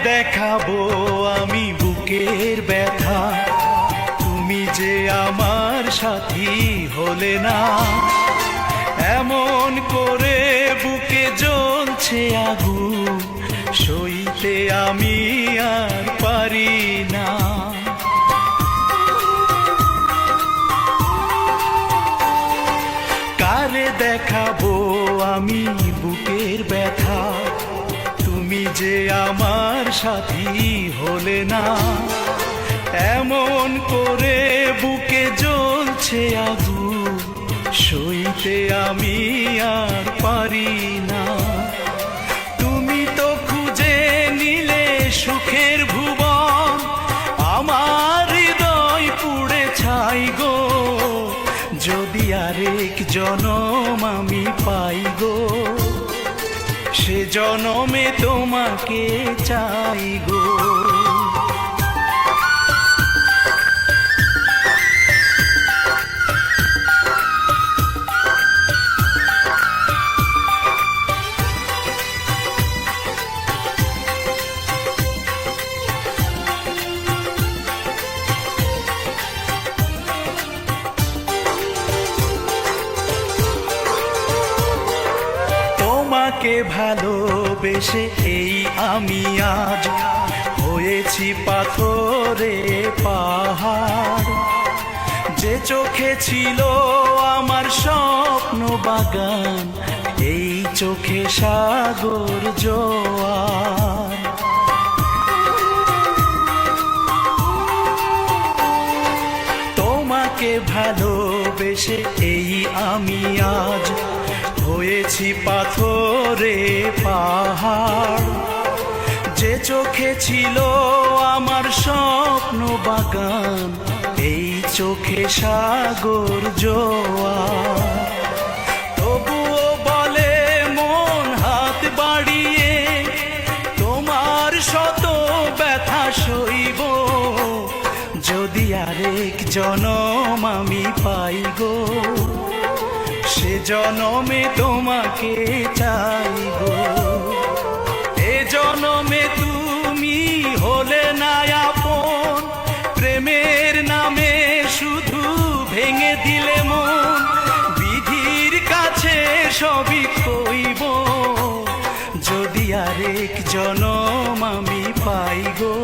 দেখাবো আমি বুকের ব্যথা, তুমি যে আমার সাথী হলে না। এমন করে বুকে জ্বলছে আগুন, সইতে আমি আর পারি না। কারে দেখাবো আমি বুকের ব্যথা, তুমি যে আমার সাথী হলে না। এমন করে বুকে জ্বলছে আগুন, সইতে আমি আর পারি না। তুমি তো খুঁজে নিলে সুখের ভুবন, আমার হৃদয় পুড়ে ছাই গো। যদি আরেক জনম আমি পাই গো, সে জনমে তোমাকে চাই গো। তোমাকে ভালোবেসে এই আমি আজ হয়েছি পাথরে পাহাড়। যে চোখে ছিল আমার স্বপ্ন বাগান, এই চোখে সাগর জোয়ার। তোমাকে ভালোবেসে এই আমি আজ হয়েছি পাথরে পাহাড়। যে চোখে ছিল আমার স্বপ্ন বাগান, এই চোখে সাগর জোয়ার। তবুও বলে মন হাত বাড়িয়ে, তোমার শত ব্যথা সইব। যদি আরেক জনম আমি পাই গো, সে জনমে তোমাকে চাই গো। এ জনমে তুমি হলে না আপন, প্রেমের নামে শুধু ভেঙে দিলে মন। বিধির কাছে সবই কইব, যদি আরেক জনম আমি পাই গো,